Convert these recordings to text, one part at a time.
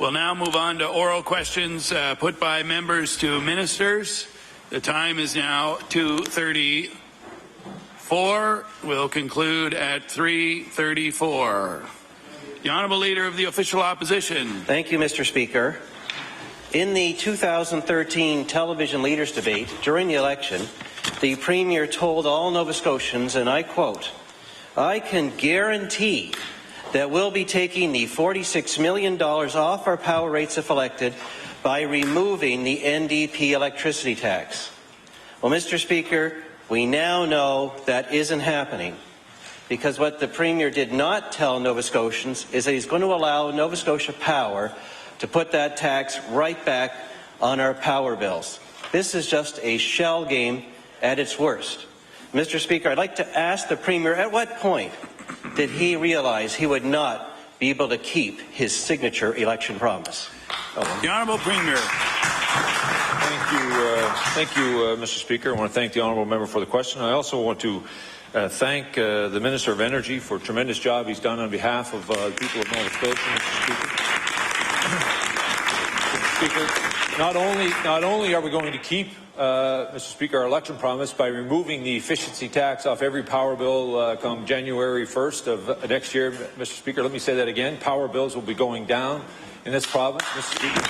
We'll now move on to oral questions put by members to ministers. The time is now 2:34. We'll conclude at 3:34. The Honourable Leader of the Official Opposition. Thank you, Mr. Speaker. In the 2013 television leaders debate during the election, the Premier told all Nova Scotians, and I quote, "I can guarantee that we'll be taking the $46 million off our power rates if elected by removing the NDP electricity tax." Well, Mr. Speaker, we now know that isn't happening, because what the Premier did not tell Nova Scotians is that he's going to allow Nova Scotia Power to put that tax right back on our power bills. This is just a shell game at its worst. Mr. Speaker, I'd like to ask the Premier, at what point did he realize he would not be able to keep his signature election promise? The Honourable Premier. Thank you, Mr. Speaker. I want to thank the Honourable Member for the question. I also want to thank the Minister of Energy for a tremendous job he's done on behalf of the people of Nova Scotia, Mr. Speaker. Mr. Speaker, not only are we going to keep, Mr. Speaker, our election promise by removing the efficiency tax off every power bill come January 1st of next year, Mr. Speaker, let me say that again. Power bills will be going down in this province, Mr. Speaker.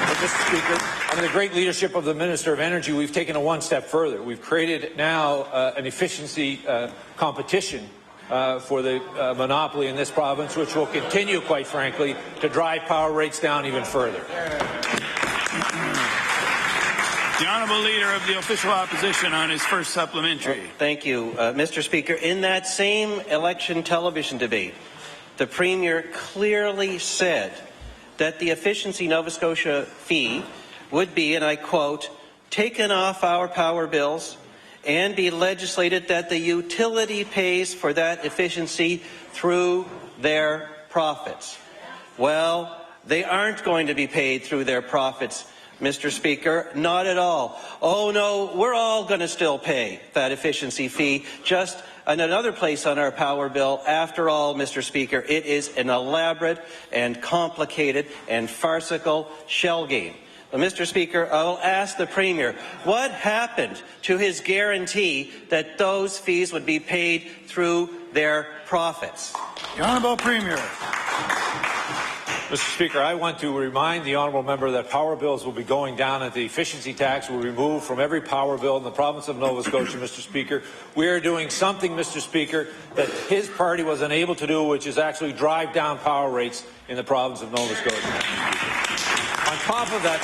Mr. Speaker, under the great leadership of the Minister of Energy, we've taken it one step further. We've created now an efficiency competition for the monopoly in this province, which will continue, quite frankly, to drive power rates down even further. The Honourable Leader of the Official Opposition on his first supplementary. Thank you, Mr. Speaker. In that same election television debate, the Premier clearly said that the efficiency Nova Scotia fee would be, and I quote, "taken off our power bills and be legislated that the utility pays for that efficiency through their profits." Well, they aren't going to be paid through their profits, Mr. Speaker, not at all. Oh no, we're all going to still pay that efficiency fee, just in another place on our power bill. After all, Mr. Speaker, it is an elaborate and complicated and farcical shell game. Well, Mr. Speaker, I will ask the Premier, what happened to his guarantee that those fees would be paid through their profits? The Honourable Premier. Mr. Speaker, I want to remind the Honourable Member that power bills will be going down and the efficiency tax will be removed from every power bill in the province of Nova Scotia, Mr. Speaker. We are doing something, Mr. Speaker, that his party was unable to do, which is actually drive down power rates in the province of Nova Scotia. On top of that,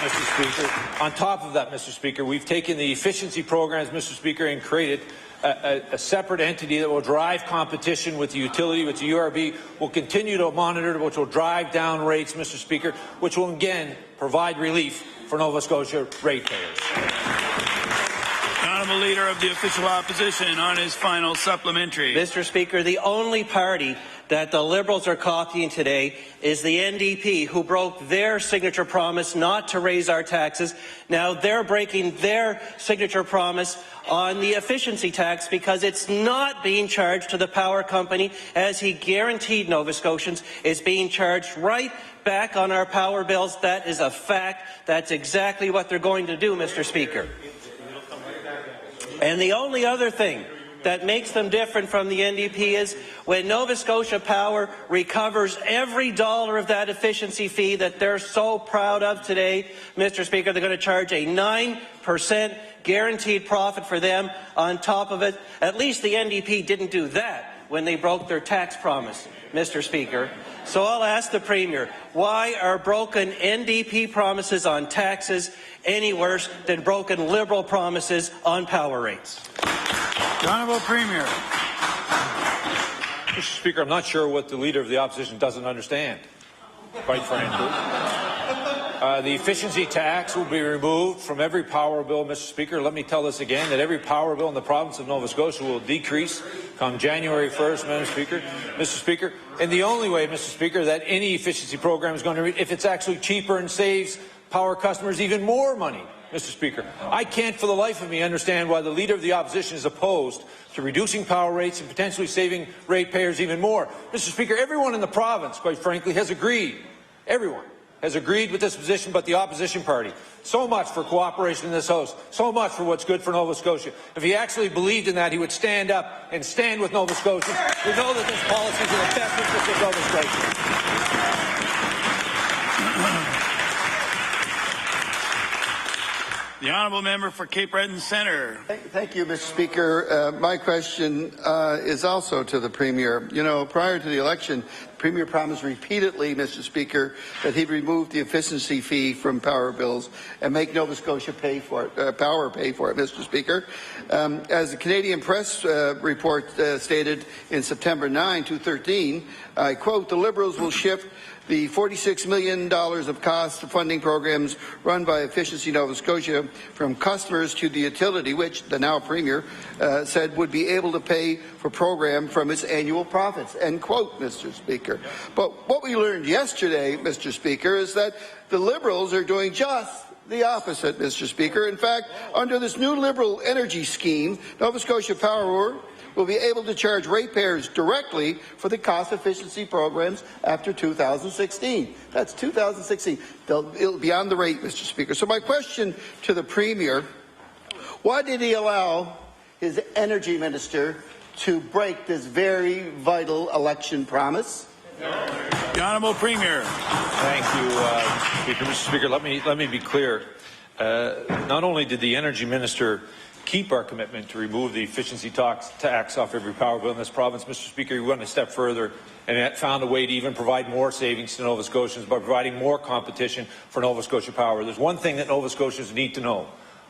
Mr. Speaker, we've taken the efficiency programs, Mr. Speaker, and created a separate entity that will drive competition with the utility, which the URB will continue to monitor, which will drive down rates, Mr. Speaker, which will again provide relief for Nova Scotia ratepayers. The Honourable Leader of the Official Opposition on his final supplementary. Mr. Speaker, the only party that the Liberals are copying today is the NDP, who broke their signature promise not to raise our taxes. Now they're breaking their signature promise on the efficiency tax because it's not being charged to the power company, as he guaranteed Nova Scotians. It's being charged right back on our power bills. That is a fact. That's exactly what they're going to do, Mr. Speaker. And the only other thing that makes them different from the NDP is when Nova Scotia Power recovers every dollar of that efficiency fee that they're so proud of today, Mr. Speaker, they're going to charge a 9% guaranteed profit for them on top of it. At least the NDP didn't do that when they broke their tax promise, Mr. Speaker. So I'll ask the Premier, why are broken NDP promises on taxes any worse than broken Liberal promises on power rates? The Honourable Premier. Mr. Speaker, I'm not sure what the Leader of the Opposition doesn't understand, quite frankly. The efficiency tax will be removed from every power bill, Mr. Speaker. Let me tell this again, that every power bill in the province of Nova Scotia will decrease come January 1st, Mr. Speaker. And the only way, Mr. Speaker, that any efficiency program is going to, if it's actually cheaper and saves power customers even more money, Mr. Speaker. I can't for the life of me understand why the Leader of the Opposition is opposed to reducing power rates and potentially saving ratepayers even more. Mr. Speaker, everyone in the province, quite frankly, has agreed. Everyone has agreed with this position but the opposition party. So much for cooperation in this House. So much for what's good for Nova Scotia. If he actually believed in that, he would stand up and stand with Nova Scotians. We know that this policy is in the best interest of Nova Scotia. The honourable member for Cape Breton Centre. Thank you, Mr. Speaker. My question is also to the Premier. You know, prior to the election, the Premier promised repeatedly, Mr. Speaker, that he'd remove the efficiency fee from power bills and make Nova Scotia pay for it, Power pay for it, Mr. Speaker. As the Canadian Press report stated in September 9, 2013, I quote, "The Liberals will shift the $46 million of cost funding programs run by Efficiency Nova Scotia from customers to the utility, which the now Premier said would be able to pay for program from its annual profits." End quote, Mr. Speaker. But what we learned yesterday, Mr. Speaker, is that the Liberals are doing just the opposite, Mr. Speaker. In fact, under this new Liberal energy scheme, Nova Scotia Power will be able to charge ratepayers directly for the cost efficiency programs after 2016. That's 2016. It'll be on the rate, Mr. Speaker. So my question to the Premier, why did he allow his energy minister to break this very vital election promise? The honourable Premier. Thank you, Speaker. Mr. Speaker, let me be clear. Not only did the energy minister keep our commitment to remove the efficiency tax off every power bill in this province, Mr. Speaker, we went a step further and found a way to even provide more savings to Nova Scotians by providing more competition for Nova Scotia Power. There's one thing that Nova Scotians need to know.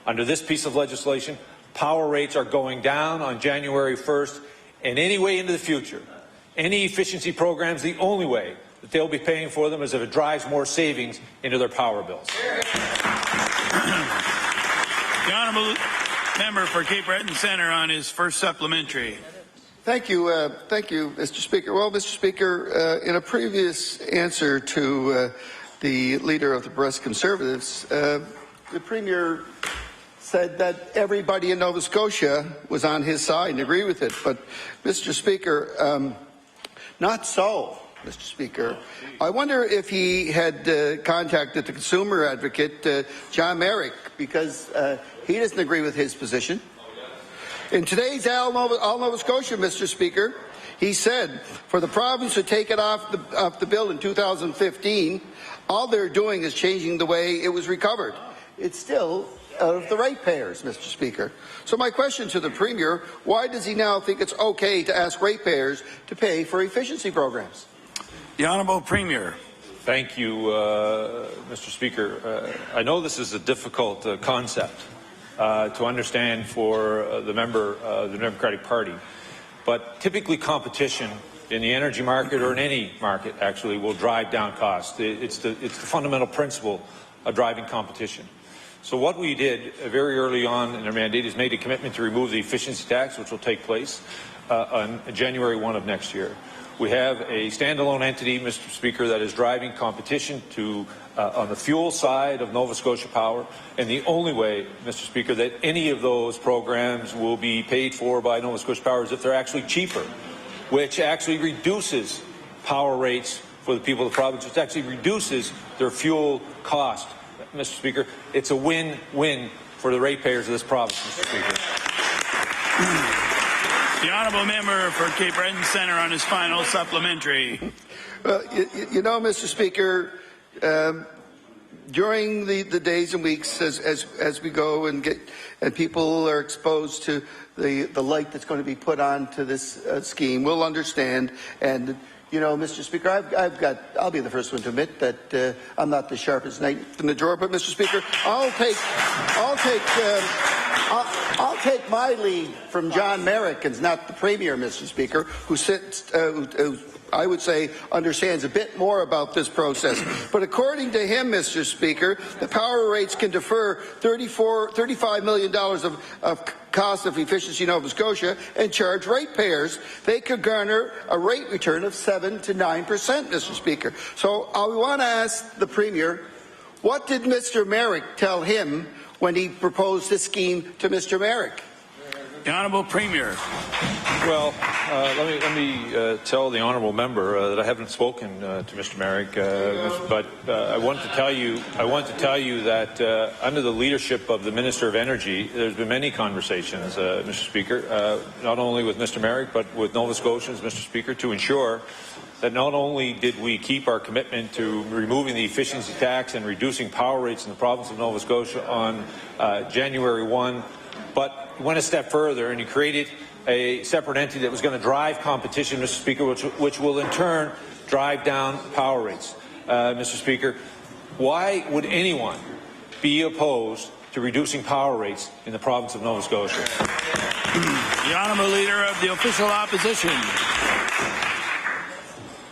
Under this piece of legislation, power rates are going down on January 1st, and any way into the future, any efficiency programs, the only way that they'll be paying for them is if it drives more savings into their power bills. The honourable member for Cape Breton Centre on his first supplementary. Thank you, Mr. Speaker. Well, Mr. Speaker, in a previous answer to the leader of the Progressive Conservatives, the Premier said that everybody in Nova Scotia was on his side and agreed with it. But, Mr. Speaker, not so, Mr. Speaker. I wonder if he had contacted the consumer advocate, John Merrick, because he doesn't agree with his position. In today's All Nova Scotia, Mr. Speaker, he said, for the province to take it off the bill in 2015, all they're doing is changing the way it was recovered. It's still out of the ratepayers, Mr. Speaker. So my question to the Premier, why does he now think it's okay to ask ratepayers to pay for efficiency programs? The honourable Premier. Thank you, Mr. Speaker. I know this is a difficult concept to understand for the member of the Democratic Party, but typically competition in the energy market or in any market actually will drive down costs. It's the fundamental principle of driving competition. So what we did very early on in our mandate is made a commitment to remove the efficiency tax, which will take place on January 1 of next year. We have a standalone entity, Mr. Speaker, that is driving competition on the fuel side of Nova Scotia Power, and the only way, Mr. Speaker, that any of those programs will be paid for by Nova Scotia Power is if they're actually cheaper, which actually reduces power rates for the people of the province, which actually reduces their fuel cost. Mr. Speaker, it's a win-win for the ratepayers of this province, Mr. Speaker. The honourable member for Cape Breton Centre on his final supplementary. Well, you know, Mr. Speaker, during the days and weeks as we go and people are exposed to the light that's going to be put on to this scheme, we'll understand. And you know, Mr. Speaker, I'll be the first one to admit that I'm not the sharpest knight in the drawer. But, Mr. Speaker, I'll take my lead from John Merrick, and not the Premier, Mr. Speaker, who I would say understands a bit more about this process. But according to him, Mr. Speaker, the power rates can defer $35 million of cost of efficiency in Nova Scotia and charge ratepayers. They could garner a rate return of 7 to 9%, Mr. Speaker. So I want to ask the Premier, what did Mr. Merrick tell him when he proposed this scheme to Mr. Merrick? The Honourable Premier. Well, let me tell the honourable member that I haven't spoken to Mr. Merrick, but I want to tell you that under the leadership of the Minister of Energy, there's been many conversations, Mr. Speaker, not only with Mr. Merrick but with Nova Scotians, Mr. Speaker, to ensure that not only did we keep our commitment to removing the efficiency tax and reducing power rates in the province of Nova Scotia on January 1, but went a step further and he created a separate entity that was going to drive competition, Mr. Speaker, which will in turn drive down power rates. Mr. Speaker, why would anyone be opposed to reducing power rates in the province of Nova Scotia? The Honourable Leader of the Official Opposition.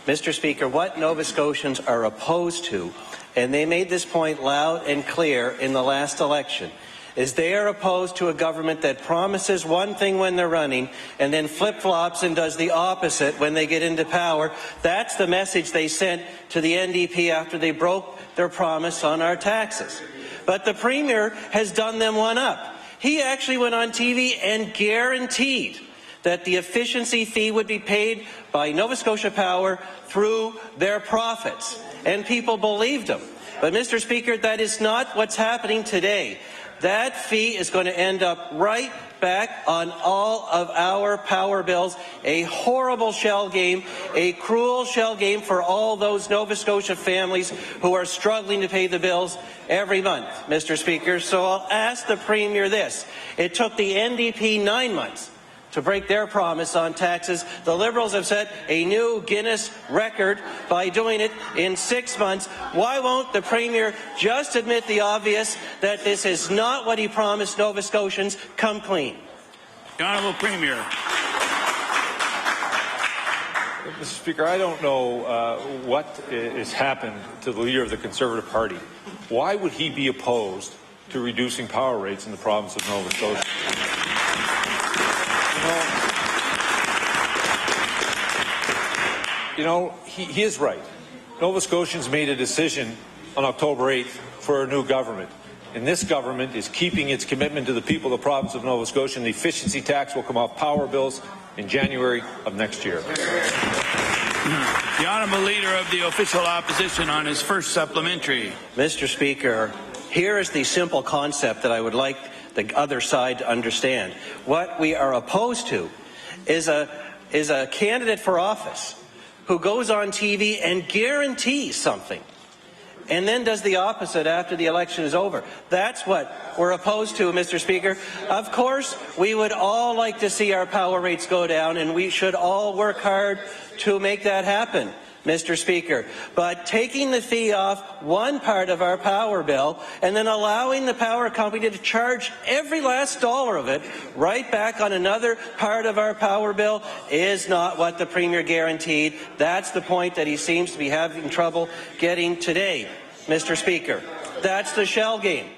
Mr. Speaker, what Nova Scotians are opposed to, and they made this point loud and clear in the last election, is they are opposed to a government that promises one thing when they're running and then flip-flops and does the opposite when they get into power. That's the message they sent to the NDP after they broke their promise on our taxes. But the Premier has done them one up. He actually went on TV and guaranteed that the efficiency fee would be paid by Nova Scotia Power through their profits. And people believed him. But, Mr. Speaker, that is not what's happening today. That fee is going to end up right back on all of our power bills. A horrible shell game, a cruel shell game for all those Nova Scotia families who are struggling to pay the bills every month, Mr. Speaker. So I'll ask the Premier this. It took the NDP 9 months to break their promise on taxes. The Liberals have set a new Guinness record by doing it in 6 months. Why won't the Premier just admit the obvious, that this is not what he promised Nova Scotians? Come clean. The Honourable Premier. Mr. Speaker, I don't know what has happened to the Leader of the Conservative Party. Why would he be opposed to reducing power rates in the province of Nova Scotia? You know, he is right. Nova Scotians made a decision on October 8th for a new government. And this government is keeping its commitment to the people of the province of Nova Scotia, and the efficiency tax will come off power bills in January of next year. The Honourable Leader of the Official Opposition on his first supplementary. Mr. Speaker, here is the simple concept that I would like the other side to understand. What we are opposed to is a candidate for office who goes on TV and guarantees something and then does the opposite after the election is over. That's what we're opposed to, Mr. Speaker. Of course, we would all like to see our power rates go down, and we should all work hard to make that happen, Mr. Speaker. But taking the fee off one part of our power bill and then allowing the power company to charge every last dollar of it right back on another part of our power bill is not what the Premier guaranteed. That's the point that he seems to be having trouble getting today, Mr. Speaker. That's the shell game.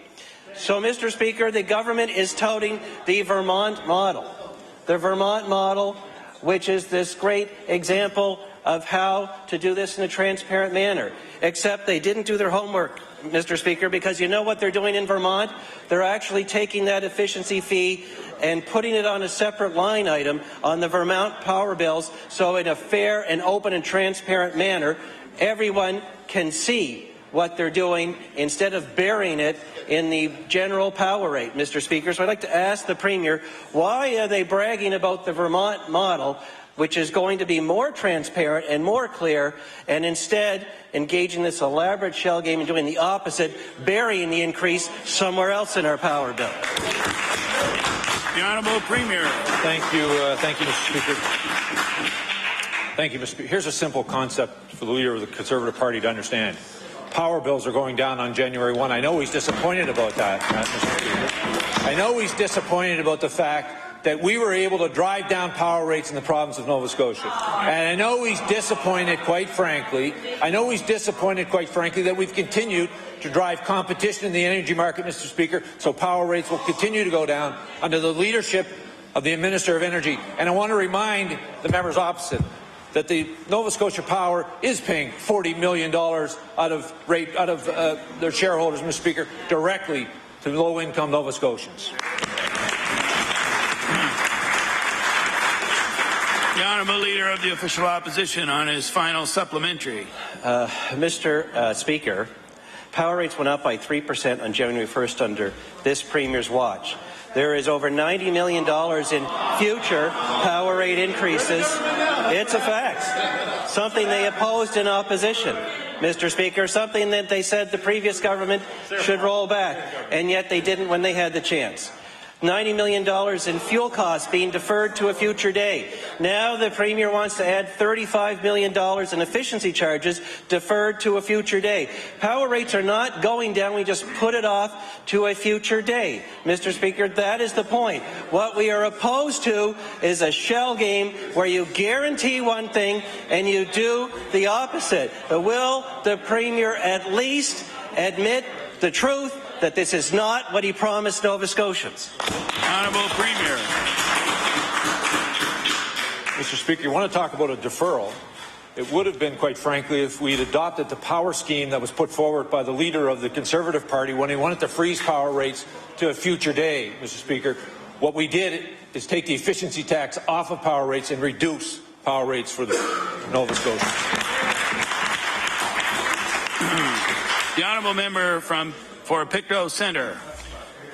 So, Mr. Speaker, the government is touting the Vermont model. The Vermont model, which is this great example of how to do this in a transparent manner, except they didn't do their homework, Mr. Speaker, because you know what they're doing in Vermont? They're actually taking that efficiency fee and putting it on a separate line item on the Vermont power bills, so in a fair and open and transparent manner, everyone can see what they're doing instead of burying it in the general power rate, Mr. Speaker. So I'd like to ask the Premier, why are they bragging about the Vermont model, which is going to be more transparent and more clear, and instead engaging this elaborate shell game and doing the opposite, burying the increase somewhere else in our power bill? The Honourable Premier. Thank you, Mr. Speaker. Thank you, Mr. Speaker. Here's a simple concept for the Leader of the Conservative Party to understand. Power bills are going down on January 1. I know he's disappointed about that, Mr. Speaker. I know he's disappointed about the fact that we were able to drive down power rates in the province of Nova Scotia. And I know he's disappointed, quite frankly. That we've continued to drive competition in the energy market, Mr. Speaker, so power rates will continue to go down under the leadership of the Minister of Energy. And I want to remind the members opposite that the Nova Scotia Power is paying $40 million out of their shareholders, Mr. Speaker, directly to low-income Nova Scotians. The Honourable Leader of the Official Opposition on his final supplementary. Mr. Speaker, power rates went up by 3% on January 1st under this Premier's watch. There is over $90 million in future power rate increases. It's a fact. Something they opposed in opposition, Mr. Speaker, something that they said the previous government should roll back, and yet they didn't when they had the chance. $90 million in fuel costs being deferred to a future day. Now the Premier wants to add $35 million in efficiency charges deferred to a future day. Power rates are not going down. We just put it off to a future day. Mr. Speaker, that is the point. What we are opposed to is a shell game where you guarantee one thing and you do the opposite. But will the Premier at least admit the truth that this is not what he promised Nova Scotians? Honourable Premier. Mr. Speaker, you want to talk about a deferral? It would have been, quite frankly, if we had adopted the power scheme that was put forward by the leader of the Conservative Party when he wanted to freeze power rates to a future day, Mr. Speaker. What we did is take the efficiency tax off of power rates and reduce power rates for the Nova Scotians. The Honourable Member for Pictou Centre.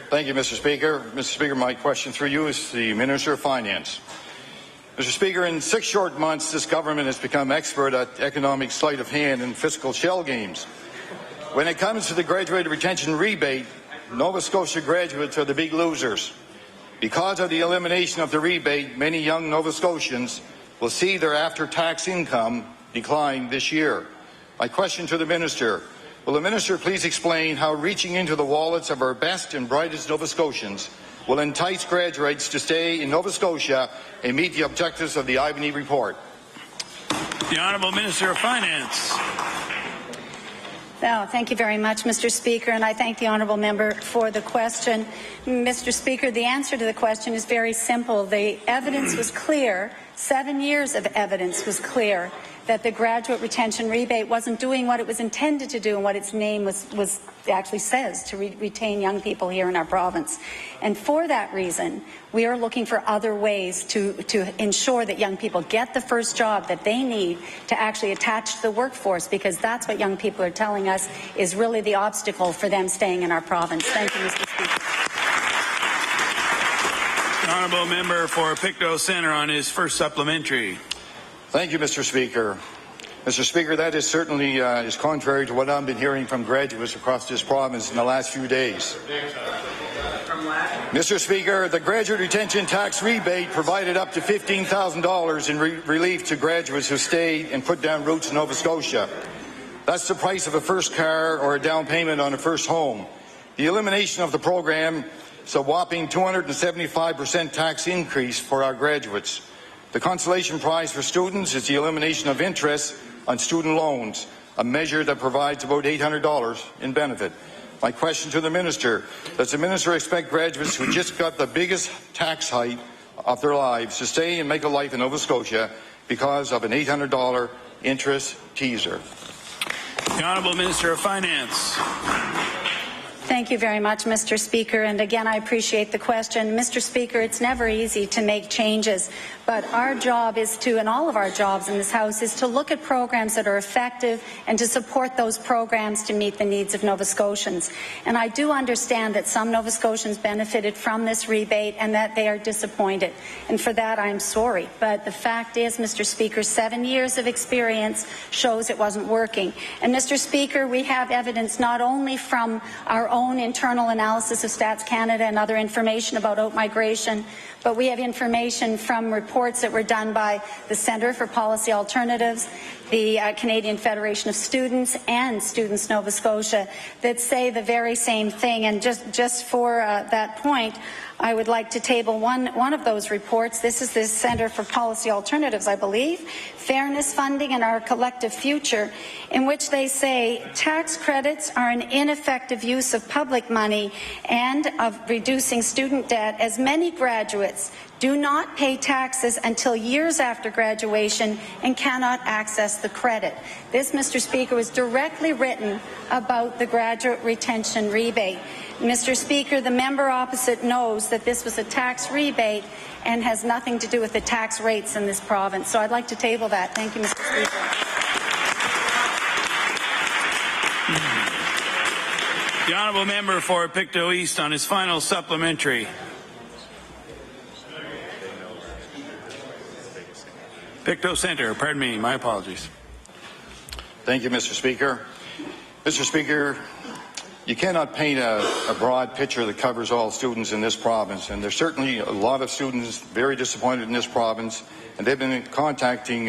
Thank you, Mr. Speaker. Mr. Speaker, my question through you is to the Minister of Finance. Mr. Speaker, in 6 short months, this government has become expert at economic sleight of hand and fiscal shell games. When it comes to the graduate retention rebate, Nova Scotia graduates are the big losers. Because of the elimination of the rebate, many young Nova Scotians will see their after-tax income decline this year. My question to the Minister: will the Minister please explain how reaching into the wallets of our best and brightest Nova Scotians will entice graduates to stay in Nova Scotia and meet the objectives of the Ibony Report? The Honourable Minister of Finance. Oh, thank you very much, Mr. Speaker, and I thank the honourable member for the question. Mr. Speaker, the answer to the question is very simple. The evidence was clear. 7 years of evidence was clear that the graduate retention rebate wasn't doing what it was intended to do and what its name was actually says, to retain young people here in our province. And for that reason, we are looking for other ways to ensure that young people get the first job that they need to actually attach to the workforce, because that's what young people are telling us is really the obstacle for them staying in our province. Thank you, Mr. Speaker. The Honourable Member for Pictou Centre on his first supplementary. Thank you, Mr. Speaker. Mr. Speaker, that is certainly is contrary to what I've been hearing from graduates across this province in the last few days. Mr. Speaker, the graduate retention tax rebate provided up to $15,000 in relief to graduates who stayed and put down roots in Nova Scotia. That's the price of a first car or a down payment on a first home. The elimination of the program is a whopping 275% tax increase for our graduates. The consolation prize for students is the elimination of interest on student loans, a measure that provides about $800 in benefit. My question to the Minister: does the Minister expect graduates who just got the biggest tax hike of their lives to stay and make a life in Nova Scotia because of an $800 interest teaser? The Honourable Minister of Finance. Thank you very much, Mr. Speaker. And again, I appreciate the question. Mr. Speaker, it's never easy to make changes, but our job is to, and all of our jobs in this House, is to look at programs that are effective and to support those programs to meet the needs of Nova Scotians. And I do understand that some Nova Scotians benefited from this rebate and that they are disappointed. And for that, I'm sorry. But the fact is, Mr. Speaker, 7 years of experience shows it wasn't working. And Mr. Speaker, we have evidence not only from our own internal analysis of Stats Canada and other information about out-migration, but we have information from reports that were done by the Centre for Policy Alternatives, the Canadian Federation of Students, and Students Nova Scotia that say the very same thing. And just for that point, I would like to table one of those reports. This is the Centre for Policy Alternatives, I believe, Fairness Funding and Our Collective Future, in which they say tax credits are an ineffective use of public money and of reducing student debt, as many graduates do not pay taxes until years after graduation and cannot access the credit. This, Mr. Speaker, was directly written about the graduate retention rebate. Mr. Speaker, the member opposite knows that this was a tax rebate and has nothing to do with the tax rates in this province. So I'd like to table that. Thank you, Mr. Speaker. The honourable member for Pictou East on his final supplementary. Pictou Centre, pardon me, my apologies. Thank you, Mr. Speaker. Mr. Speaker, you cannot paint a broad picture that covers all students in this province, and there's certainly a lot of students very disappointed in this province, and they've been contacting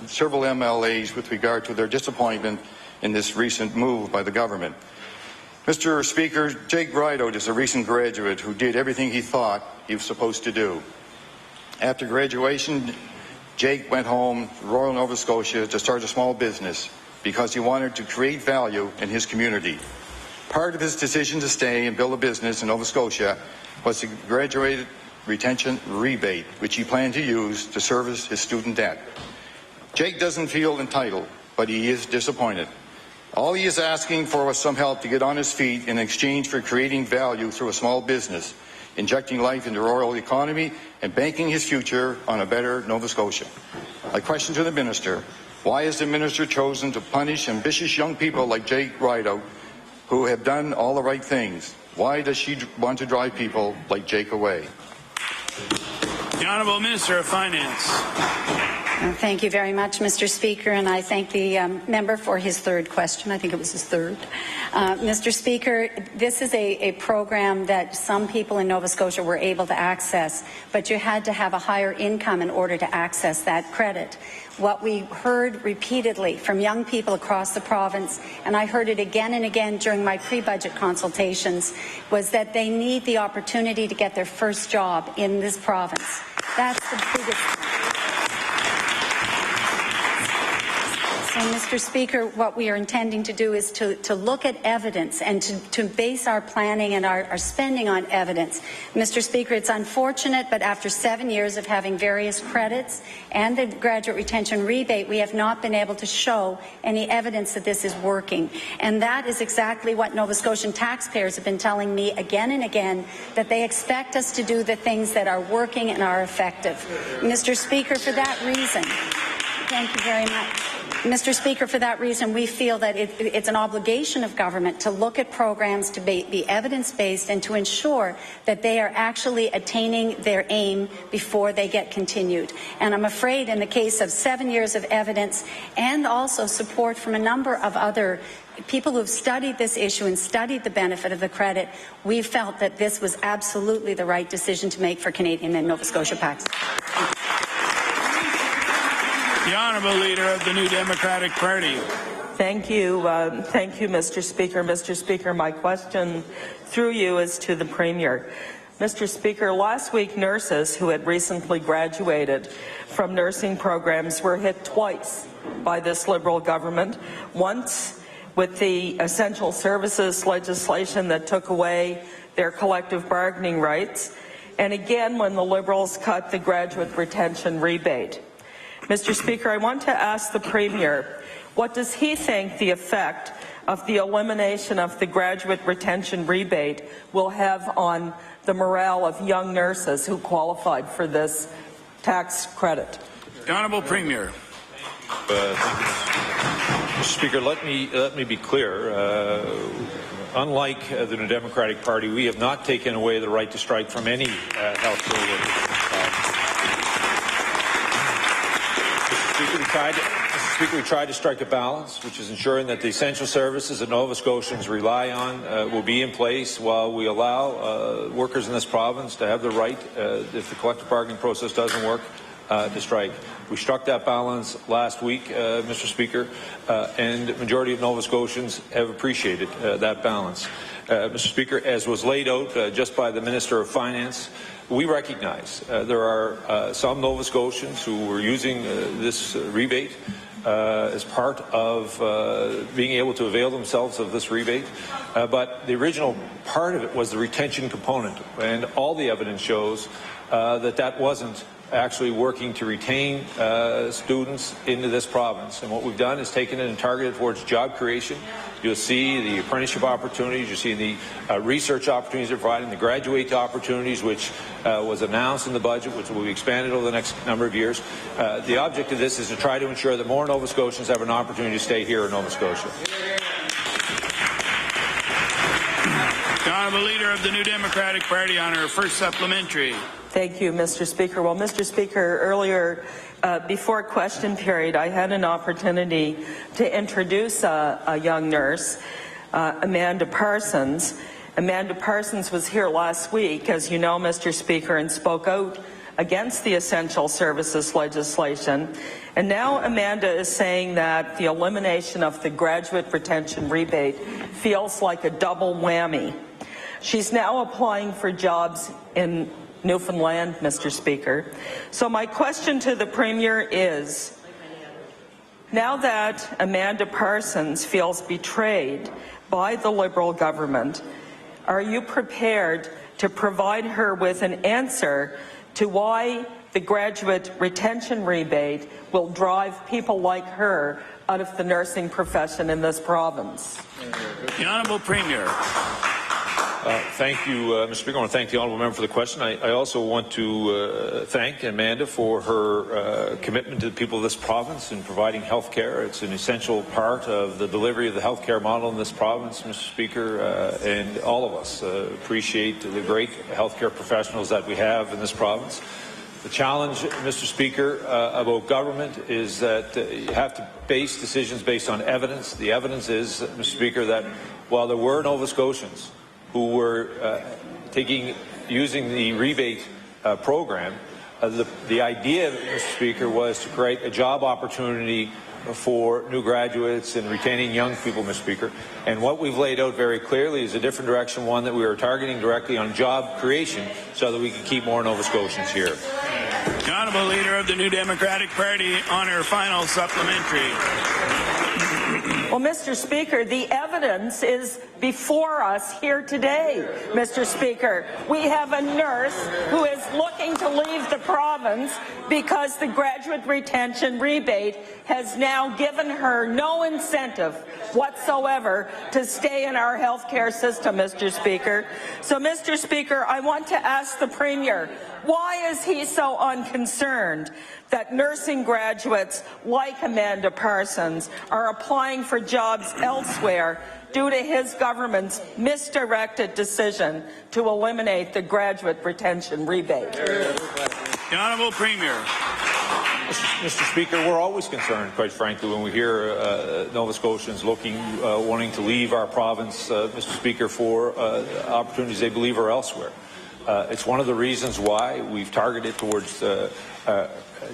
several MLAs with regard to their disappointment in this recent move by the government. Mr. Speaker, Jake Rideout is a recent graduate who did everything he thought he was supposed to do. After graduation, Jake went home to Royal Nova Scotia to start a small business because he wanted to create value in his community. Part of his decision to stay and build a business in Nova Scotia was the graduate retention rebate, which he planned to use to service his student debt. Jake doesn't feel entitled, but he is disappointed. All he is asking for was some help to get on his feet in exchange for creating value through a small business, injecting life into the rural economy and banking his future on a better Nova Scotia. My question to the minister, why has the minister chosen to punish ambitious young people like Jake Rideout who have done all the right things? Why does she want to drive people like Jake away? The Honourable Minister of Finance. Thank you very much, Mr. Speaker, and I thank the member for his third question. I think it was his third. Mr. Speaker, this is a program that some people in Nova Scotia were able to access, but you had to have a higher income in order to access that credit. What we heard repeatedly from young people across the province, and I heard it again and again during my pre-budget consultations, was that they need the opportunity to get their first job in this province. That's the biggest thing. So, Mr. Speaker, what we are intending to do is to look at evidence and to base our planning and our spending on evidence. Mr. Speaker, it's unfortunate, but after 7 years of having various credits and the graduate retention rebate, we have not been able to show any evidence that this is working. And that is exactly what Nova Scotian taxpayers have been telling me again and again, that they expect us to do the things that are working and are effective. Mr. Speaker, for that reason, thank you very much. Mr. Speaker, for that reason, we feel that it's an obligation of government to look at programs to be evidence-based and to ensure that they are actually attaining their aim before they get continued. And I'm afraid in the case of 7 years of evidence and also support from a number of other people who have studied this issue and studied the benefit of the credit, we felt that this was absolutely the right decision to make for Canadian and Nova Scotia PACs. The Honourable Leader of the New Democratic Party. Thank you, Mr. Speaker. Mr. Speaker, my question through you is to the Premier. Mr. Speaker, last week nurses who had recently graduated from nursing programs were hit twice by this Liberal government. Once with the essential services legislation that took away their collective bargaining rights, and again when the Liberals cut the graduate retention rebate. Mr. Speaker, I want to ask the Premier, what does he think the effect of the elimination of the graduate retention rebate will have on the morale of young nurses who qualified for this tax credit? The Honourable Premier. Thank you, Mr. Speaker. Let me be clear. Unlike the New Democratic Party, we have not taken away the right to strike from any health care workers. Mr. Speaker, we tried to strike a balance, which is ensuring that the essential services that Nova Scotians rely on will be in place while we allow workers in this province to have the right, if the collective bargaining process doesn't work, to strike. We struck that balance last week, Mr. Speaker, and the majority of Nova Scotians have appreciated that balance. Mr. Speaker, as was laid out just by the Minister of Finance, we recognize there are some Nova Scotians who were using this rebate as part of being able to avail themselves of this rebate. But the original part of it was the retention component, and all the evidence shows that wasn't actually working to retain students into this province. And what we've done is taken it and targeted towards job creation. You'll see the apprenticeship opportunities, you see the research opportunities they're providing, the graduate opportunities, which was announced in the budget, which will be expanded over the next number of years. The object of this is to try to ensure that more Nova Scotians have an opportunity to stay here in Nova Scotia. The Honourable Leader of the New Democratic Party on her first supplementary. Thank you, Mr. Speaker. Well, Mr. Speaker, earlier before question period, I had an opportunity to introduce a young nurse, Amanda Parsons. Amanda Parsons was here last week, as you know, Mr. Speaker, and spoke out against the essential services legislation. And now Amanda is saying that the elimination of the graduate retention rebate feels like a double whammy. She's now applying for jobs in Newfoundland, Mr. Speaker. So my question to the Premier is, now that Amanda Parsons feels betrayed by the Liberal government, are you prepared to provide her with an answer to why the graduate retention rebate will drive people like her out of the nursing profession in this province? The Honourable Premier. Thank you, Mr. Speaker. I want to thank the Honourable Member for the question. I also want to thank Amanda for her commitment to the people of this province in providing health care. It's an essential part of the delivery of the health care model in this province, Mr. Speaker, and all of us appreciate the great health care professionals that we have in this province. The challenge, Mr. Speaker, about government is that you have to base decisions based on evidence. The evidence is, Mr. Speaker, that while there were Nova Scotians who were using the rebate program, the idea, Mr. Speaker, was to create a job opportunity for new graduates and retaining young people, Mr. Speaker. And what we've laid out very clearly is a different direction, one that we are targeting directly on job creation so that we can keep more Nova Scotians here. The Honourable Leader of the New Democratic Party on her final supplementary. Well, Mr. Speaker, the evidence is before us here today, Mr. Speaker. We have a nurse who is looking to leave the province because the graduate retention rebate has now given her no incentive whatsoever to stay in our health care system, Mr. Speaker. So, Mr. Speaker, I want to ask the Premier, why is he so unconcerned that nursing graduates like Amanda Parsons are applying for jobs elsewhere due to his government's misdirected decision to eliminate the graduate retention rebate? The Honourable Premier. Mr. Speaker, we're always concerned, quite frankly, when we hear Nova Scotians wanting to leave our province, Mr. Speaker, for opportunities they believe are elsewhere. It's one of the reasons why we've targeted towards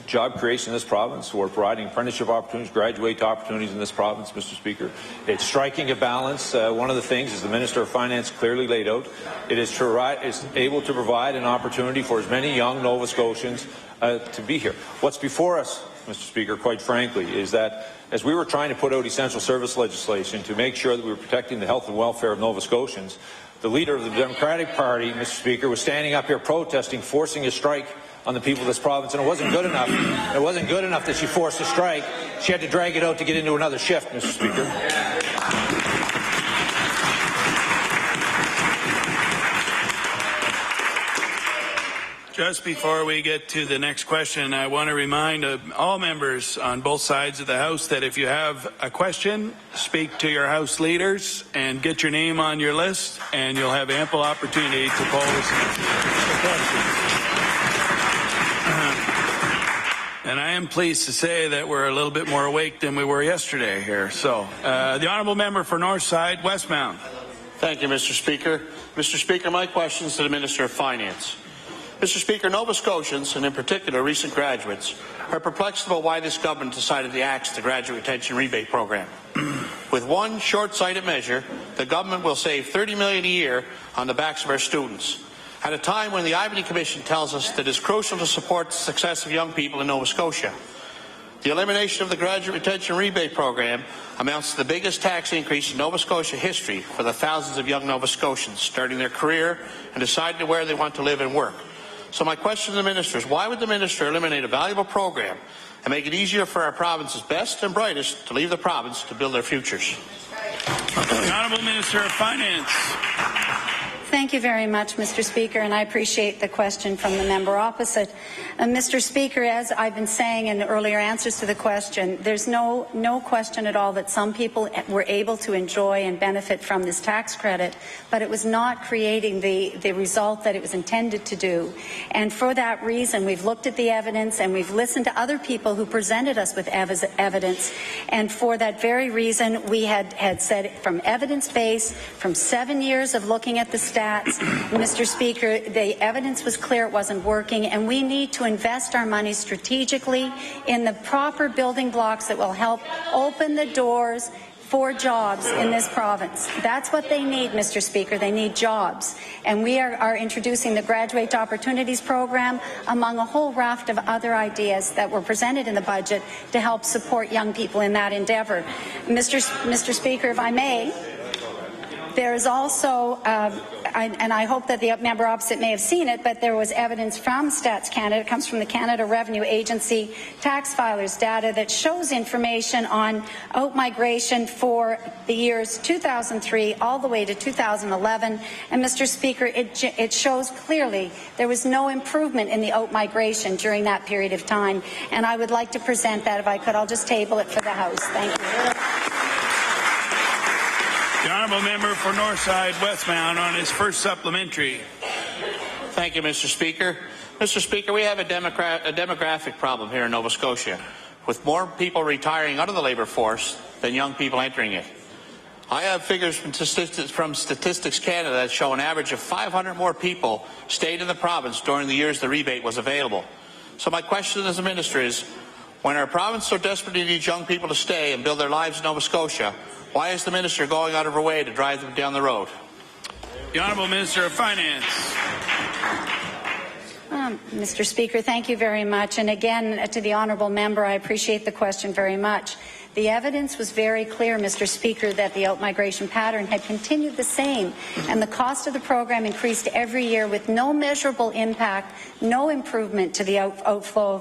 job creation in this province. We're providing apprenticeship opportunities, graduate opportunities in this province, Mr. Speaker. It's striking a balance. One of the things, as the Minister of Finance clearly laid out, it is able to provide an opportunity for as many young Nova Scotians to be here. What's before us, Mr. Speaker, quite frankly, is that as we were trying to put out essential service legislation to make sure that we were protecting the health and welfare of Nova Scotians, the Leader of the Democratic Party, Mr. Speaker, was standing up here protesting, forcing a strike on the people of this province, and it wasn't good enough. It wasn't good enough that she forced a strike. She had to drag it out to get into another shift, Mr. Speaker. Just before we get to the next question, I want to remind all members on both sides of the House that if you have a question, speak to your House leaders and get your name on your list, and you'll have ample opportunity to pose the questions. And I am pleased to say that we're a little bit more awake than we were yesterday here. So, the Honourable Member for Northside, Westmount. Thank you, Mr. Speaker. Mr. Speaker, my question is to the Minister of Finance. Mr. Speaker, Nova Scotians, and in particular recent graduates, are perplexed about why this government decided to axe the graduate retention rebate program. With one short-sighted measure, the government will save $30 million a year on the backs of our students, at a time when the Ivany Commission tells us that it is crucial to support the success of young people in Nova Scotia. The elimination of the graduate retention rebate program amounts to the biggest tax increase in Nova Scotia history for the thousands of young Nova Scotians starting their career and deciding where they want to live and work. So my question to the minister is, why would the minister eliminate a valuable program and make it easier for our province's best and brightest to leave the province to build their futures? The Honourable Minister of Finance. Thank you very much, Mr. Speaker, and I appreciate the question from the member opposite. Mr. Speaker, as I've been saying in earlier answers to the question, there's no question at all that some people were able to enjoy and benefit from this tax credit, but it was not creating the result that it was intended to do. And for that reason, we've looked at the evidence and we've listened to other people who presented us with evidence. And for that very reason, we had said from evidence-based, from 7 years of looking at the stats, Mr. Speaker, the evidence was clear it wasn't working, and we need to invest our money strategically in the proper building blocks that will help open the doors for jobs in this province. That's what they need, Mr. Speaker. They need jobs. And we are introducing the Graduate Opportunities Program among a whole raft of other ideas that were presented in the budget to help support young people in that endeavour. Mr. Speaker, if I may, there is also, and I hope that the member opposite may have seen it, but there was evidence from Stats Canada, it comes from the Canada Revenue Agency tax filers data that shows information on out-migration for the years 2003 all the way to 2011. And Mr. Speaker, it shows clearly there was no improvement in the out-migration during that period of time. And I would like to present that. If I could, I'll just table it for the House. Thank you. The Honourable Member for Northside Westmount on his first supplementary. Thank you, Mr. Speaker. Mr. Speaker, we have a demographic problem here in Nova Scotia, with more people retiring out of the labour force than young people entering it. I have figures from Statistics Canada that show an average of 500 more people stayed in the province during the years the rebate was available. So my question as a minister is, when our province so desperately needs young people to stay and build their lives in Nova Scotia, why is the minister going out of her way to drive them down the road? The Honourable Minister of Finance. Mr. Speaker, thank you very much. And again, to the honourable member, I appreciate the question very much. The evidence was very clear, Mr. Speaker, that the out-migration pattern had continued the same, and the cost of the program increased every year with no measurable impact, no improvement to the outflow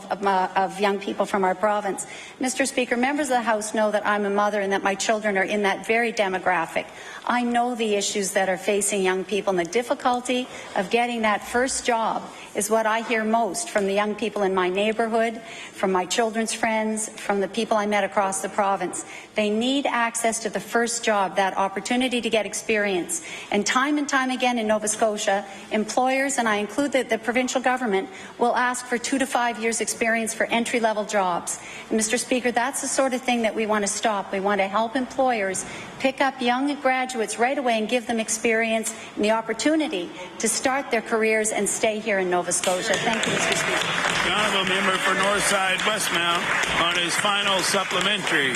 of young people from our province. Mr. Speaker, members of the House know that I'm a mother and that my children are in that very demographic. I know the issues that are facing young people, and the difficulty of getting that first job is what I hear most from the young people in my neighbourhood, from my children's friends, from the people I met across the province. They need access to the first job, that opportunity to get experience. And time again in Nova Scotia, employers, and I include the provincial government, will ask for 2 to 5 years experience for entry-level jobs. And Mr. Speaker, that's the sort of thing that we want to stop. We want to help employers pick up young graduates right away and give them experience and the opportunity to start their careers and stay here in Nova Scotia. Thank you, Mr. Speaker. The Honourable Member for Northside Westmount on his final supplementary.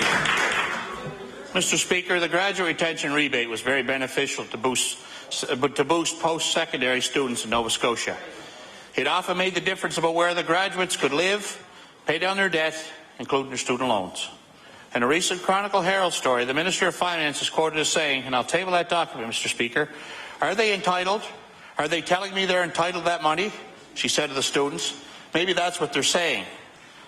Mr. Speaker, the graduate retention rebate was very beneficial to boost post-secondary students in Nova Scotia. It often made the difference about where the graduates could live, pay down their debt, including their student loans. In a recent Chronicle Herald story, the Minister of Finance is quoted as saying, and I'll table that document, Mr. Speaker, "Are they entitled? Are they telling me they're entitled to that money?" She said to the students. Maybe that's what they're saying.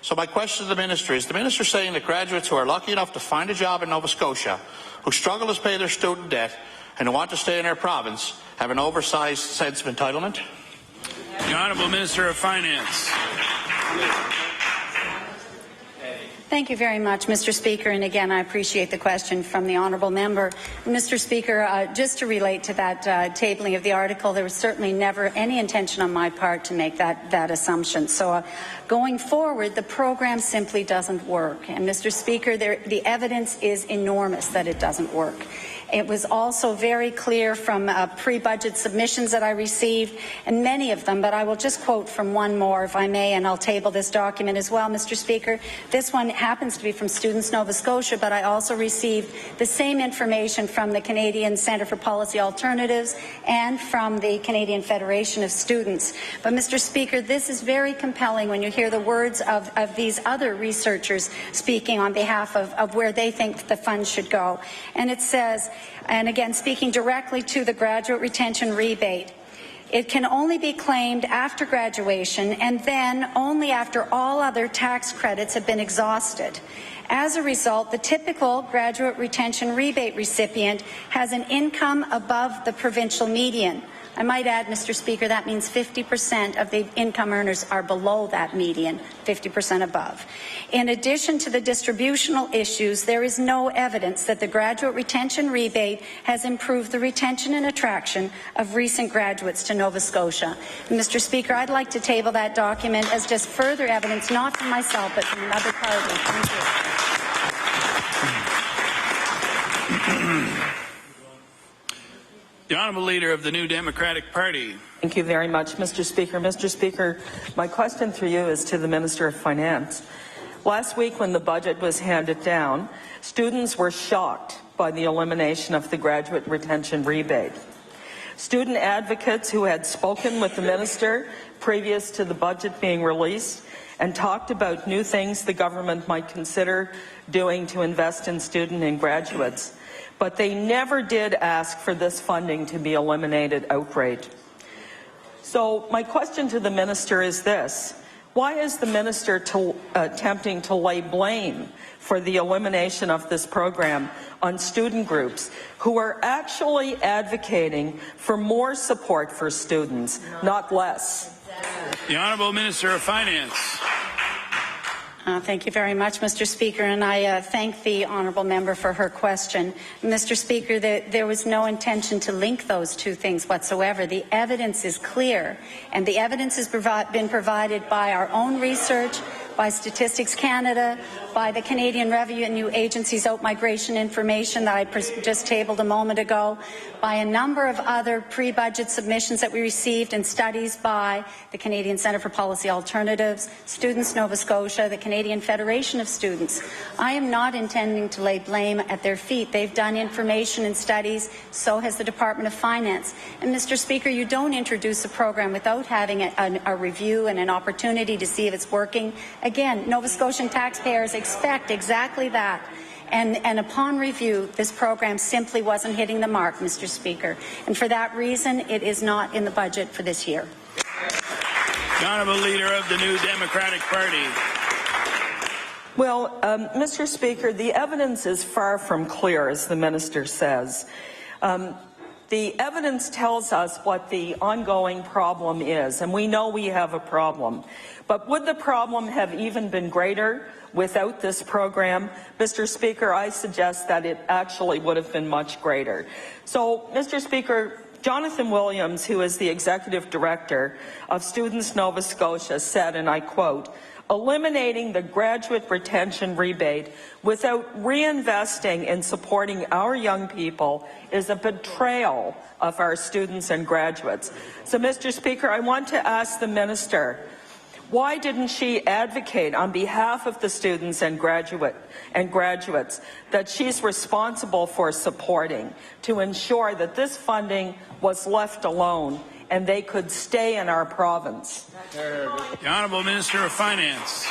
So my question to the minister is the minister saying that graduates who are lucky enough to find a job in Nova Scotia, who struggle to pay their student debt, and who want to stay in our province have an oversized sense of entitlement? The Honourable Minister of Finance. Thank you very much, Mr. Speaker. And again, I appreciate the question from the honourable member. Mr. Speaker, just to relate to that tabling of the article, there was certainly never any intention on my part to make that assumption. So going forward, the program simply doesn't work. And Mr. Speaker, the evidence is enormous that it doesn't work. It was also very clear from pre-budget submissions that I received, and many of them, but I will just quote from one more, if I may, and I'll table this document as well, Mr. Speaker. This one happens to be from Students Nova Scotia, but I also received the same information from the Canadian Centre for Policy Alternatives and from the Canadian Federation of Students. But, Mr. Speaker, this is very compelling when you hear the words of these other researchers speaking on behalf of where they think the funds should go. And it says, and again speaking directly to the graduate retention rebate, it can only be claimed after graduation and then only after all other tax credits have been exhausted. As a result, the typical graduate retention rebate recipient has an income above the provincial median. I might add, Mr. Speaker, that means 50% of the income earners are below that median, 50% above. In addition to the distributional issues, there is no evidence that the graduate retention rebate has improved the retention and attraction of recent graduates to Nova Scotia. And Mr. Speaker, I'd like to table that document as just further evidence, not from myself, but from another party. Thank you. The Honourable Leader of the New Democratic Party. Thank you very much, Mr. Speaker. Mr. Speaker, my question through you is to the Minister of Finance. Last week when the budget was handed down, students were shocked by the elimination of the graduate retention rebate. Student advocates who had spoken with the Minister previous to the budget being released and talked about new things the government might consider doing to invest in student and graduates, but they never did ask for this funding to be eliminated outright. So my question to the Minister is this: why is the Minister attempting to lay blame for the elimination of this program on student groups who are actually advocating for more support for students, not less? The Honourable Minister of Finance. Thank you very much, Mr. Speaker, and I thank the honourable member for her question. Mr. Speaker, there was no intention to link those two things whatsoever. The evidence is clear, and the evidence has been provided by our own research, by Statistics Canada, by the Canadian Revenue Agency's out-migration information that I just tabled a moment ago, by a number of other pre-budget submissions that we received and studies by the Canadian Centre for Policy Alternatives, Students Nova Scotia, the Canadian Federation of Students. I am not intending to lay blame at their feet. They've done information and studies, so has the Department of Finance. And Mr. Speaker, you don't introduce a program without having a review and an opportunity to see if it's working. Again, Nova Scotian taxpayers expect exactly that. And upon review, this program simply wasn't hitting the mark, Mr. Speaker. And for that reason, it is not in the budget for this year. The Honourable Leader of the New Democratic Party. Well, Mr. Speaker, the evidence is far from clear, as the Minister says. The evidence tells us what the ongoing problem is, and we know we have a problem. But would the problem have even been greater without this program? Mr. Speaker, I suggest that it actually would have been much greater. So, Mr. Speaker, Jonathan Williams, who is the Executive Director of Students Nova Scotia, said, and I quote, "Eliminating the graduate retention rebate without reinvesting in supporting our young people is a betrayal of our students and graduates." So, Mr. Speaker, I want to ask the Minister, why didn't she advocate on behalf of the students and graduates that she's responsible for supporting to ensure that this funding was left alone and they could stay in our province? The Honourable Minister of Finance.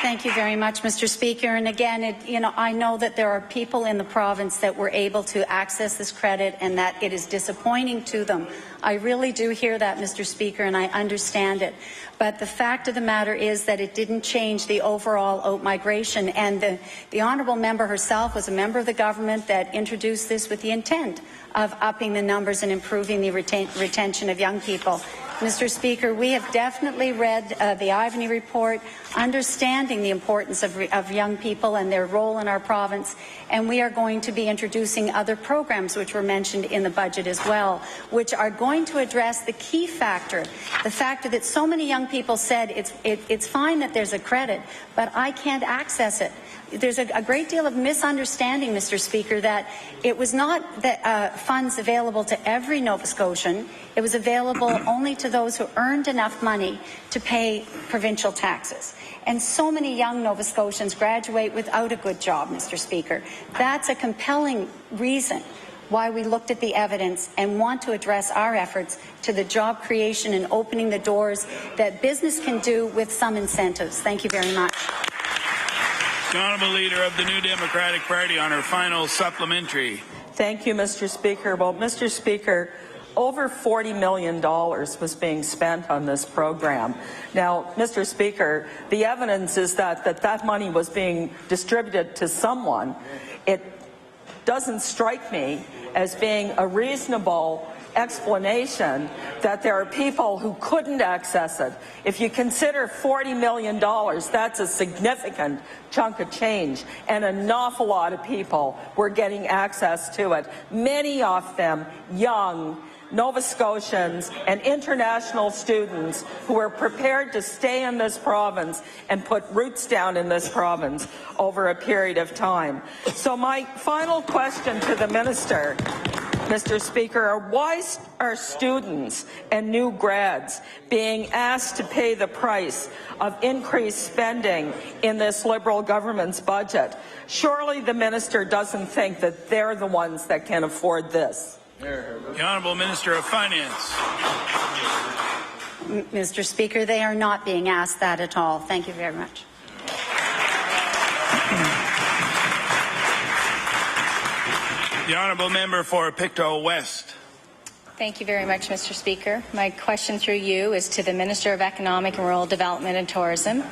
Thank you very much, Mr. Speaker. And again, I know that there are people in the province that were able to access this credit and that it is disappointing to them. I really do hear that, Mr. Speaker, and I understand it. But the fact of the matter is that it didn't change the overall out-migration. And the honourable member herself was a member of the government that introduced this with the intent of upping the numbers and improving the retention of young people. Mr. Speaker, we have definitely read the Ivany report, understanding the importance of young people and their role in our province, and we are going to be introducing other programs which were mentioned in the budget as well, which are going to address the key factor, the factor that so many young people said it's fine that there's a credit, but I can't access it. There's a great deal of misunderstanding, Mr. Speaker, that it was not that, funds available to every Nova Scotian. It was available only to those who earned enough money to pay provincial taxes. And so many young Nova Scotians graduate without a good job, Mr. Speaker. That's a compelling reason why we looked at the evidence and want to address our efforts to the job creation and opening the doors that business can do with some incentives. Thank you very much. The Honourable Leader of the New Democratic Party on her final supplementary. Thank you, Mr. Speaker. Well, Mr. Speaker, over $40 million was being spent on this program. Now, Mr. Speaker, the evidence is that money was being distributed to someone. It doesn't strike me as being a reasonable explanation that there are people who couldn't access it. If you consider $40 million, that's a significant chunk of change, and an awful lot of people were getting access to it. Many of them young Nova Scotians and international students who were prepared to stay in this province and put roots down in this province over a period of time. So my final question to the Minister, Mr. Speaker, why are students and new grads being asked to pay the price of increased spending in this Liberal government's budget? Surely the Minister doesn't think that they're the ones that can afford this. The Honourable Minister of Finance. Mr. Speaker, they are not being asked that at all. Thank you very much. The Honourable Member for Pictou West. Thank you very much, Mr. Speaker. My question through you is to the Minister of Economic and Rural Development and Tourism.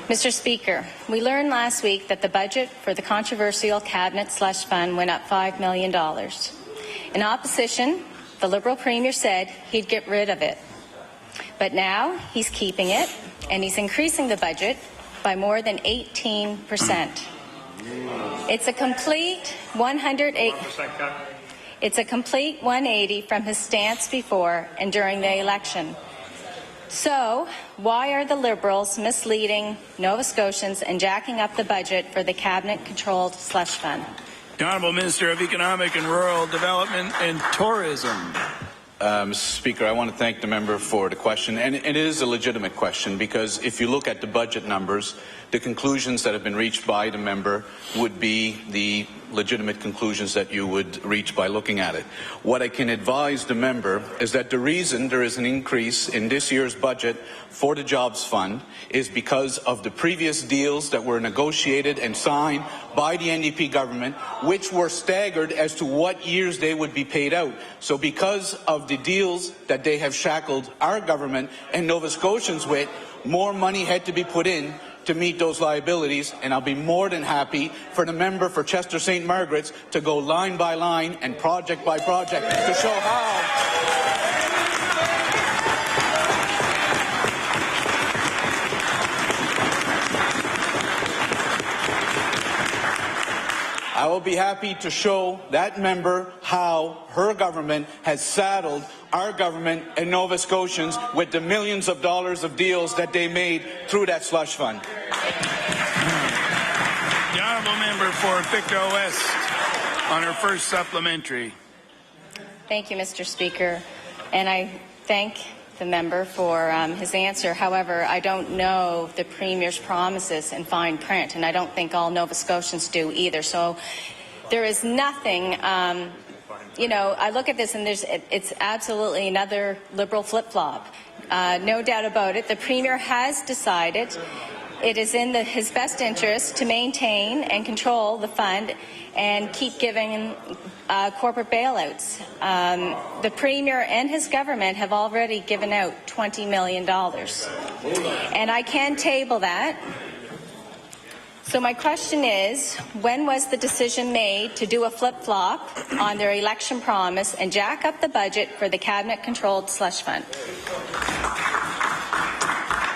Mr. Speaker, we learned last week that the budget for the controversial Cabinet Slush Fund went up $5 million. In opposition, the Liberal Premier said he'd get rid of it. But now he's keeping it, and he's increasing the budget by more than 18%. It's a complete 180 from his stance before and during the election. So, why are the Liberals misleading Nova Scotians and jacking up the budget for the Cabinet-controlled slush fund? The Honourable Minister of Economic and Rural Development and Tourism. Mr. Speaker, I want to thank the member for the question, and it is a legitimate question because if you look at the budget numbers, the conclusions that have been reached by the member would be the legitimate conclusions that you would reach by looking at it. What I can advise the member is that the reason there is an increase in this year's budget for the Jobs Fund is because of the previous deals that were negotiated and signed by the NDP government, which were staggered as to what years they would be paid out. So because of the deals that they have shackled our government and Nova Scotians with, more money had to be put in to meet those liabilities, and I'll be more than happy for the member for Chester St. Margaret's to go line by line and project by project to show how I will be happy to show that member how her government has saddled our government and Nova Scotians with the millions of dollars of deals that they made through that slush fund. The Honourable Member for Pictou West on her first supplementary. Thank you, Mr. Speaker. And I thank the member for his answer. However, I don't know the Premier's promises in fine print, and I don't think all Nova Scotians do either. So there is nothing, you know, I look at this and it's absolutely another Liberal flip-flop. No doubt about it. The Premier has decided it is in his best interest to maintain and control the fund and keep giving corporate bailouts. The Premier and his government have already given out $20 million. And I can table that. So my question is, when was the decision made to do a flip-flop on their election promise and jack up the budget for the cabinet-controlled slush fund?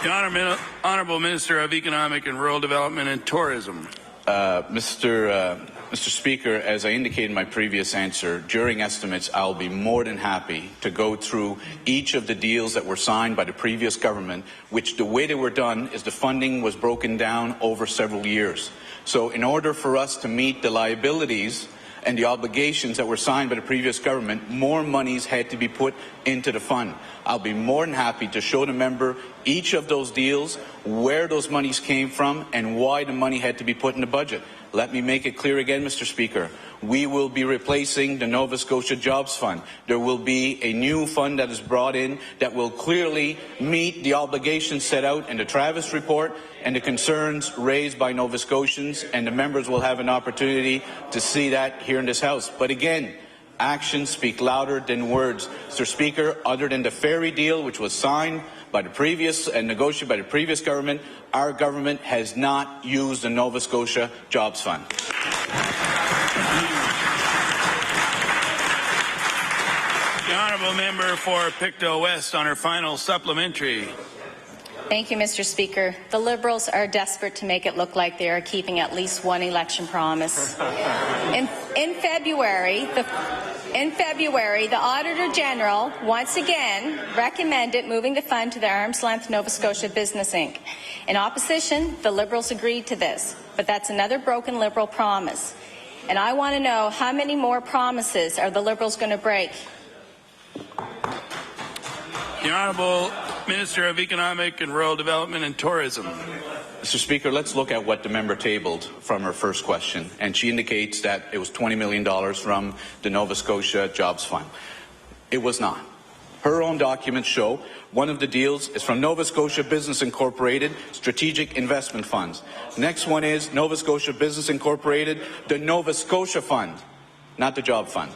The Honourable Minister of Economic and Rural Development and Tourism. Mr. Speaker, as I indicated in my previous answer, during estimates, I'll be more than happy to go through each of the deals that were signed by the previous government, which the way they were done is the funding was broken down over several years. So in order for us to meet the liabilities and the obligations that were signed by the previous government, more monies had to be put into the fund. I'll be more than happy to show the member each of those deals, where those monies came from, and why the money had to be put in the budget. Let me make it clear again, Mr. Speaker. We will be replacing the Nova Scotia Jobs Fund. There will be a new fund that is brought in that will clearly meet the obligations set out in the Travis report and the concerns raised by Nova Scotians, and the members will have an opportunity to see that here in this House. But again, actions speak louder than words. Mr. Speaker, other than the ferry deal, which was signed by the previous and negotiated by the previous government, our government has not used the Nova Scotia Jobs Fund. The Honourable Member for Pictou West on her final supplementary. Thank you, Mr. Speaker. The Liberals are desperate to make it look like they are keeping at least one election promise. In February, the Auditor General once again recommended moving the fund to the Arm's Length Nova Scotia Business Inc. In opposition, the Liberals agreed to this, but that's another broken Liberal promise. And I want to know, how many more promises are the Liberals going to break? The Honourable Minister of Economic and Rural Development and Tourism. Mr. Speaker, let's look at what the member tabled from her first question, and she indicates that it was $20 million from the Nova Scotia Jobs Fund. It was not. Her own documents show one of the deals is from Nova Scotia Business Incorporated Strategic Investment Funds. Next one is Nova Scotia Business Incorporated, the Nova Scotia Fund, not the Job Fund.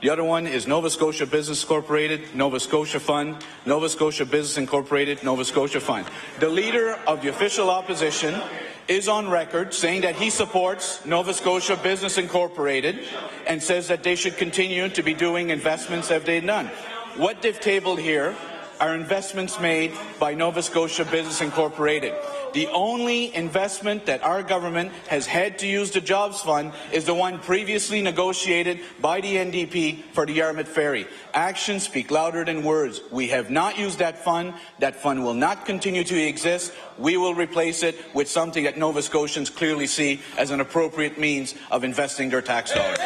The other one is Nova Scotia Business Incorporated, Nova Scotia Fund, Nova Scotia Business Incorporated, Nova Scotia Fund. The Leader of the official opposition is on record saying that he supports Nova Scotia Business Incorporated and says that they should continue to be doing investments as they've done. What they've tabled here are investments made by Nova Scotia Business Incorporated. The only investment that our government has had to use the Jobs Fund is the one previously negotiated by the NDP for the Yarmouth Ferry. Actions speak louder than words. We have not used that fund. That fund will not continue to exist. We will replace it with something that Nova Scotians clearly see as an appropriate means of investing their tax dollars.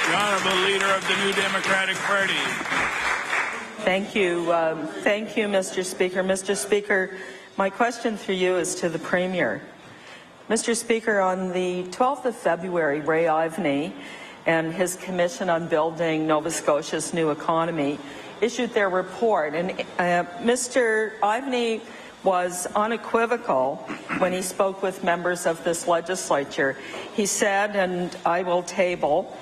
The Honourable Leader of the New Democratic Party. Thank you, Mr. Speaker. Mr. Speaker, my question for you is to the Premier. Mr. Speaker, on the 12th of February, Ray Ivany and his Commission on Building Nova Scotia's New Economy issued their report, and Mr. Ivany was unequivocal when he spoke with members of this legislature. He said, and I will table,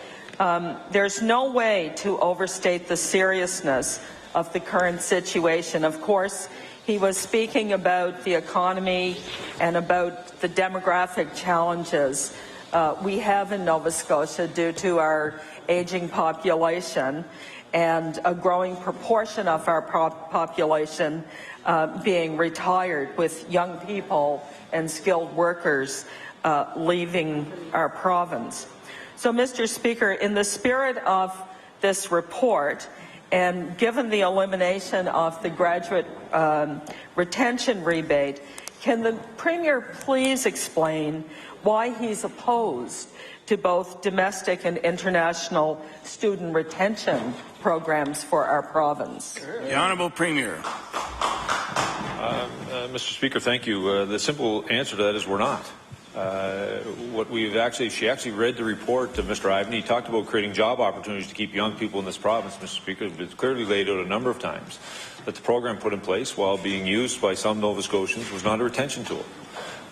there's no way to overstate the seriousness of the current situation. Of course, he was speaking about the economy and about the demographic challenges we have in Nova Scotia due to our aging population and a growing proportion of our population being retired, with young people and skilled workers leaving our province. So, Mr. Speaker, in the spirit of this report, and given the elimination of the graduate retention rebate, can the Premier please explain why he's opposed to both domestic and international student retention programs for our province? The Honourable Premier. Mr. Speaker, thank you. The simple answer to that is we're not. She actually read the report of Mr. Ivany. He talked about creating job opportunities to keep young people in this province, Mr. Speaker. It's clearly laid out a number of times that the program put in place while being used by some Nova Scotians was not a retention tool.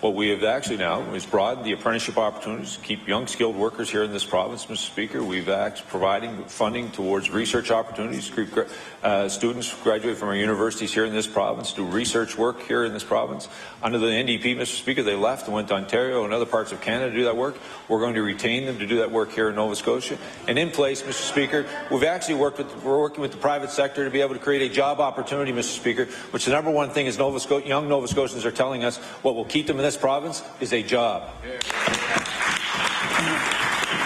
what we have actually now is broadened the apprenticeship opportunities to keep young skilled workers here in this province, Mr. Speaker. We've providing funding towards research opportunities to keep students graduate from our universities here in this province, do research work here in this province. Under the NDP, Mr. Speaker, they left and went to Ontario and other parts of Canada to do that work. We're going to retain them to do that work here in Nova Scotia. And in place, Mr. Speaker, we're working with the private sector to be able to create a job opportunity, Mr. Speaker, which the number one thing is young Nova Scotians are telling us what will keep them in this province is a job.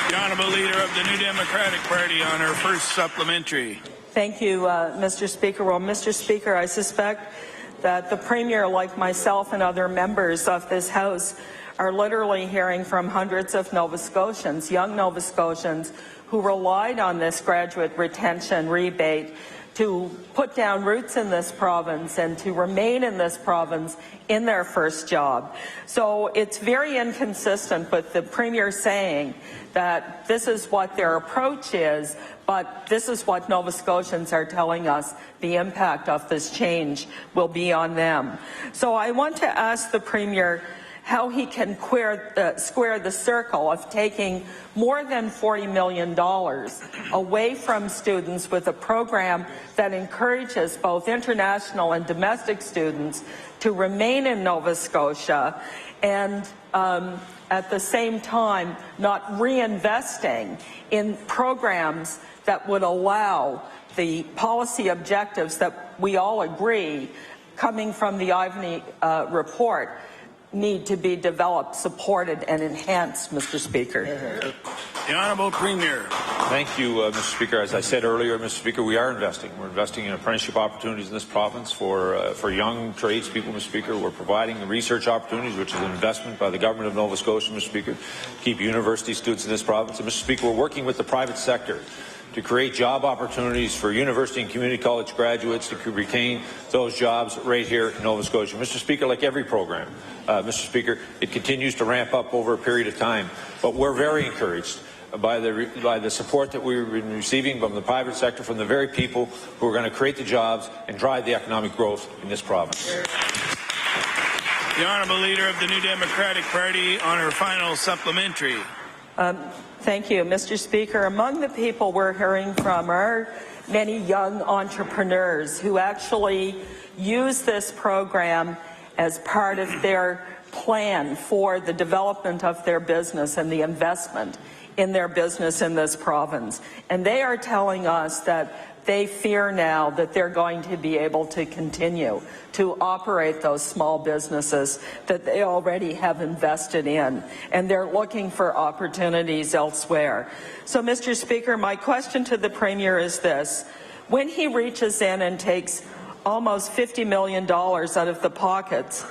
The Honourable Leader of the New Democratic Party on her first supplementary. Thank you, Mr. Speaker. Well, Mr. Speaker, I suspect that the Premier, like myself and other members of this House, are literally hearing from hundreds of Nova Scotians, young Nova Scotians, who relied on this graduate retention rebate to put down roots in this province and to remain in this province in their first job. So it's very inconsistent with the Premier saying that this is what their approach is, but this is what Nova Scotians are telling us the impact of this change will be on them. So I want to ask the Premier how he can square the circle of taking more than $40 million away from students with a program that encourages both international and domestic students to remain in Nova Scotia and at the same time not reinvesting in programs that would allow the policy objectives that we all agree coming from the Ivany report need to be developed, supported, and enhanced, Mr. Speaker. The Honourable Premier. Thank you, Mr. Speaker. As I said earlier, Mr. Speaker, we are investing. We're investing in apprenticeship opportunities in this province for young tradespeople, Mr. Speaker. We're providing research opportunities, which is an investment by the government of Nova Scotia, Mr. Speaker, to keep university students in this province. And, Mr. Speaker, we're working with the private sector to create job opportunities for university and community college graduates to retain those jobs right here in Nova Scotia. Mr. Speaker, like every program, Mr. Speaker, it continues to ramp up over a period of time, but we're very encouraged by the support that we've been receiving from the private sector, from the very people who are going to create the jobs and drive the economic growth in this province. The Honourable Leader of the New Democratic Party on her final supplementary. Thank you, Mr. Speaker. Among the people we're hearing from are many young entrepreneurs who actually use this program as part of their plan for the development of their business and the investment in their business in this province. And they are telling us that they fear now that they're going to be able to continue to operate those small businesses that they already have invested in, and they're looking for opportunities elsewhere. So, Mr. Speaker, my question to the Premier is this. When he reaches in and takes almost $50 million out of the pockets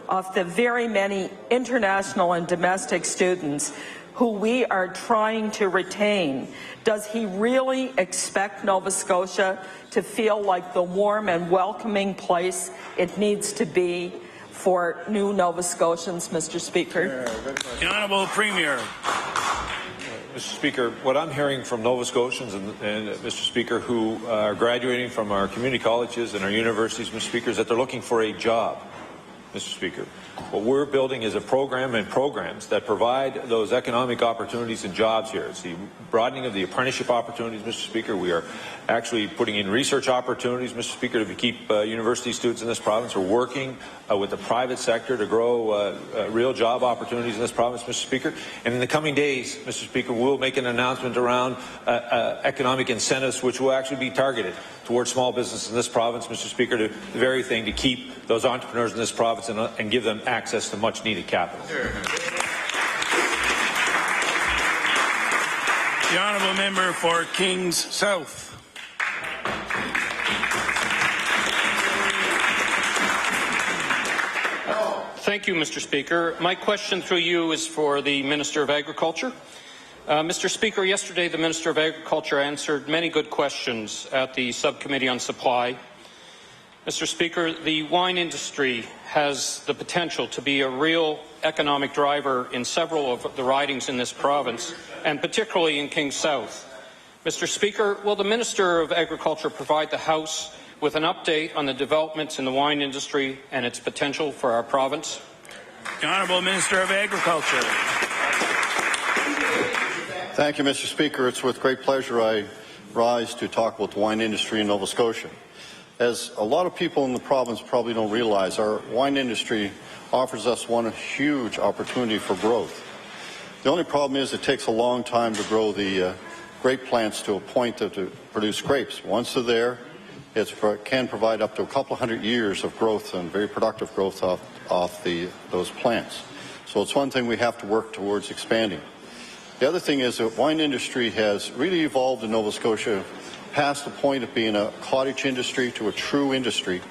of the very many international and domestic students who we are trying to retain, does he really expect Nova Scotia to feel like the warm and welcoming place it needs to be for new Nova Scotians, Mr. Speaker? The Honourable Premier. Mr. Speaker, what I'm hearing from Nova Scotians and Mr. Speaker, who are graduating from our community colleges and our universities, Mr. Speaker, is that they're looking for a job, Mr. Speaker. What we're building is a program and programs that provide those economic opportunities and jobs here. It's the broadening of the apprenticeship opportunities, Mr. Speaker. We are actually putting in research opportunities, Mr. Speaker, to keep university students in this province. We're working with the private sector to grow real job opportunities in this province, Mr. Speaker. And in the coming days, Mr. Speaker, we'll make an announcement around economic incentives which will actually be targeted towards small businesses in this province, Mr. Speaker, to the very thing to keep those entrepreneurs in this province and give them access to much-needed capital. The Honourable Member for Kings South. Thank you, Mr. Speaker. My question through you is for the Minister of Agriculture. Mr. Speaker, yesterday the Minister of Agriculture answered many good questions at the Subcommittee on Supply. Mr. Speaker, the wine industry has the potential to be a real economic driver in several of the ridings in this province, and particularly in Kings South. Mr. Speaker, will the Minister of Agriculture provide the House with an update on the developments in the wine industry and its potential for our province? The Honourable Minister of Agriculture. Thank you, Mr. Speaker. It's with great pleasure I rise to talk about the wine industry in Nova Scotia. As a lot of people in the province probably don't realize, our wine industry offers us one huge opportunity for growth. The only problem is it takes a long time to grow the grape plants to a point to produce grapes. Once they're there, it can provide up to a couple hundred years of growth and very productive growth off those plants. So it's one thing we have to work towards expanding. The other thing is the wine industry has really evolved in Nova Scotia past the point of being a cottage industry to a true industry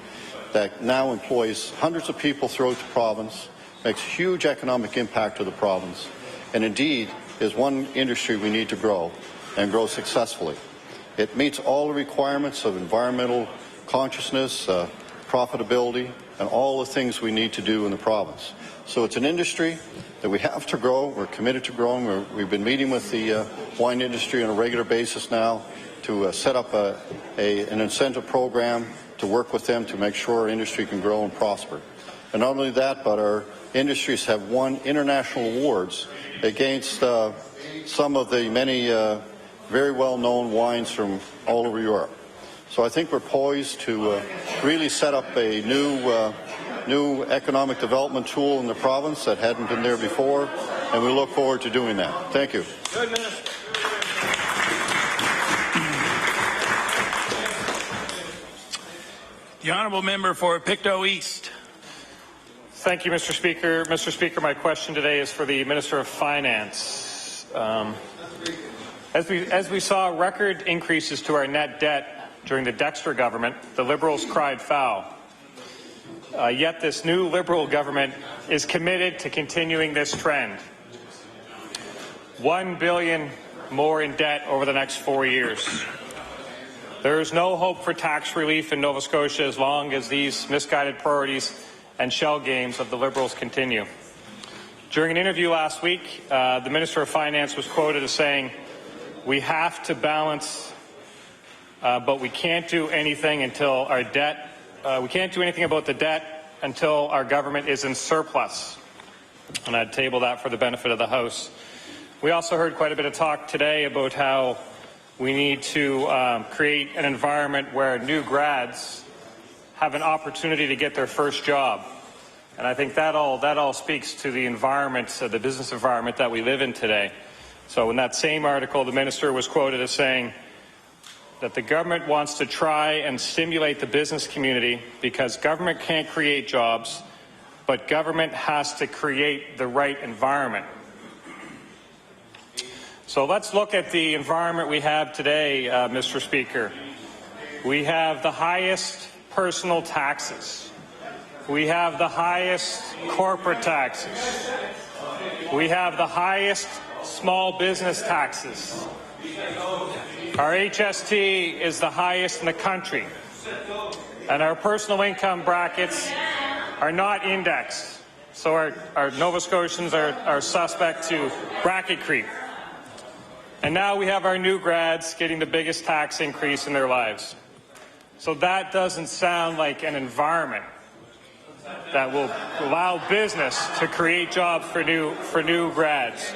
that now employs hundreds of people throughout the province, makes huge economic impact to the province, and indeed is one industry we need to grow and grow successfully. It meets all the requirements of environmental consciousness, profitability, and all the things we need to do in the province. So it's an industry that we have to grow. We're committed to growing. We've been meeting with the wine industry on a regular basis now to set up an incentive program to work with them to make sure our industry can grow and prosper. And not only that, but our industries have won international awards against some of the many very well-known wines from all over Europe. So I think we're poised to really set up a new economic development tool in the province that hadn't been there before, and we look forward to doing that. Thank you. Good, Minister. The Honourable Member for Pictou East. Thank you, Mr. Speaker. Mr. Speaker, my question today is for the Minister of Finance. As we saw record increases to our net debt during the Dexter government, the Liberals cried foul. Yet this new Liberal government is committed to continuing this trend. $1 billion more in debt over the next 4 years. There is no hope for tax relief in Nova Scotia as long as these misguided priorities and shell games of the Liberals continue. During an interview last week, the Minister of Finance was quoted as saying, "We have to balance, but we can't do anything until our debt. We can't do anything about the debt until our government is in surplus." And I'd table that for the benefit of the House. We also heard quite a bit of talk today about how we need to create an environment where new grads have an opportunity to get their first job. And I think that all speaks to the environment, the business environment that we live in today. So in that same article, the minister was quoted as saying that the government wants to try and stimulate the business community because government can't create jobs, but government has to create the right environment. So let's look at the environment we have today, Mr. Speaker. We have the highest personal taxes. We have the highest corporate taxes. We have the highest small business taxes. Our HST is the highest in the country. And our personal income brackets are not indexed. So our Nova Scotians are suspect to bracket creep. And now we have our new grads getting the biggest tax increase in their lives. So that doesn't sound like an environment that will allow business to create jobs for new grads.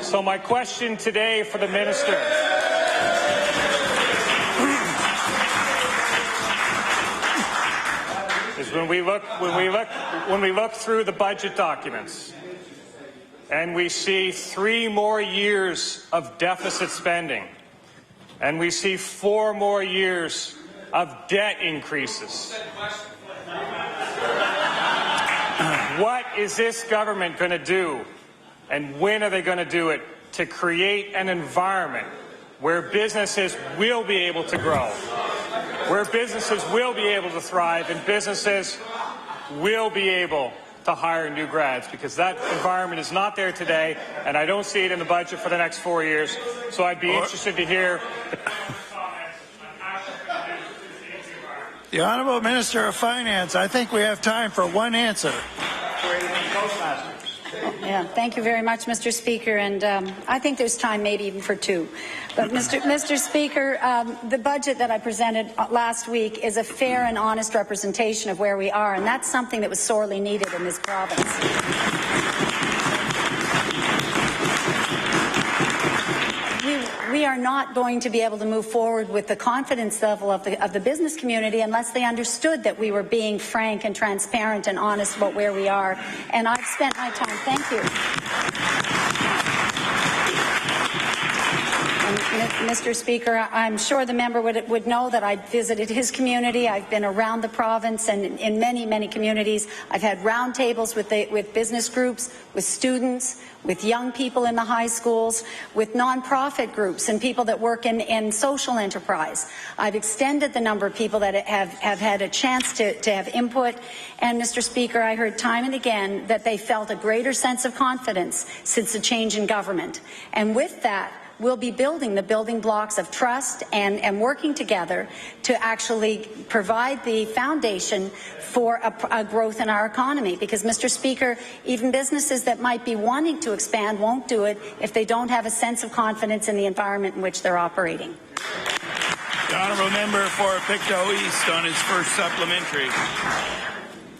So my question today for the minister is when we look through the budget documents and we see 3 more years of deficit spending and we see 4 more years of debt increases. What is this government going to do, and when are they going to do it, to create an environment where businesses will be able to grow, where businesses will be able to thrive, and businesses will be able to hire new grads? Because that environment is not there today, and I don't see it in the budget for the next 4 years. So I'd be interested to hear the Honourable Minister of Finance. I think we have time for one answer. Yeah, thank you very much, Mr. Speaker, and I think there's time maybe even for two. But Mr. Speaker, the budget that I presented last week is a fair and honest representation of where we are, and that's something that was sorely needed in this province. We are not going to be able to move forward with the confidence level of the business community unless they understood that we were being frank and transparent and honest about where we are. And I've spent my time. Thank you. And Mr. Speaker, I'm sure the member would know that I visited his community. I've been around the province and in many, many communities. I've had roundtables with business groups, with students, with young people in the high schools, with nonprofit groups and people that work in social enterprise. I've extended the number of people that have had a chance to have input. And, Mr. Speaker, I heard time and again that they felt a greater sense of confidence since the change in government. And with that, we'll be building the building blocks of trust and working together to actually provide the foundation for a growth in our economy. Because, Mr. Speaker, even businesses that might be wanting to expand won't do it if they don't have a sense of confidence in the environment in which they're operating. The honourable member for Pictou East on his first supplementary.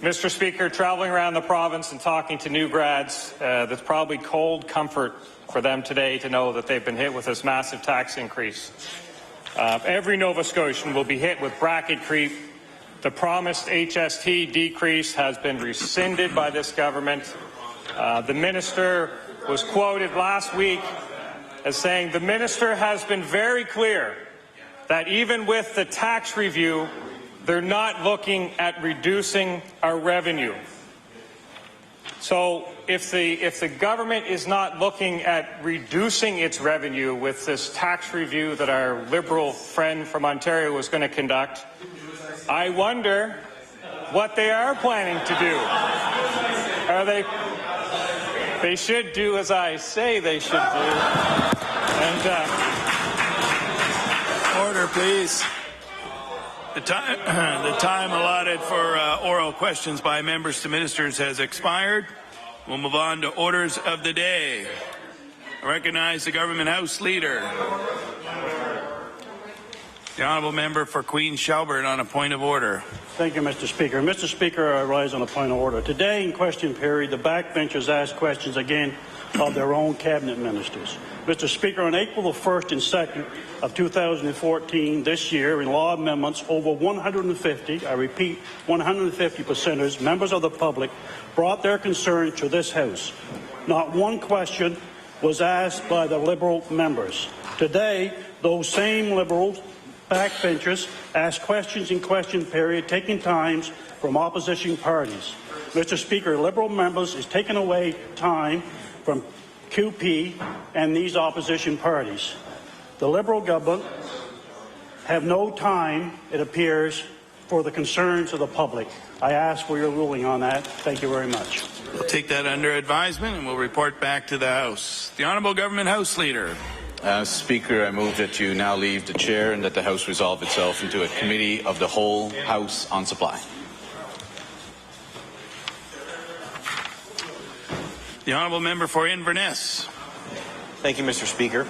Mr. Speaker, traveling around the province and talking to new grads, that's probably cold comfort for them today to know that they've been hit with this massive tax increase. Every Nova Scotian will be hit with bracket creep. The promised HST decrease has been rescinded by this government. The minister was quoted last week as saying the minister has been very clear that even with the tax review, they're not looking at reducing our revenue. So if the government is not looking at reducing its revenue with this tax review that our Liberal friend from Ontario was going to conduct, I wonder what they are planning to do. Are they should do as I say they should do. And order, please. The time allotted for oral questions by members to ministers has expired. We'll move on to orders of the day. I recognize the Government House Leader. The honourable member for Queens Shelburne on a point of order. Thank you, Mr. Speaker. Mr. Speaker, I rise on a point of order. Today, in question period, the backbenchers asked questions again of their own cabinet ministers. Mr. Speaker, on April the 1st and 2nd of 2014, this year, in law amendments, over 150, I repeat, 150 percenters, members of the public, brought their concerns to this House. Not one question was asked by the Liberal members. Today, those same Liberals backbenchers ask questions in question period, taking times from opposition parties. Mr. Speaker, Liberal members is taking away time from QP and these opposition parties. The Liberal government have no time, it appears, for the concerns of the public. I ask for your ruling on that. Thank you very much. We'll take that under advisement and we'll report back to the House. The Honourable Government House Leader. Speaker, I move that you now leave the chair and that the House resolve itself into a committee of the whole House on supply. The honourable member for Inverness. Thank you, Mr. Speaker.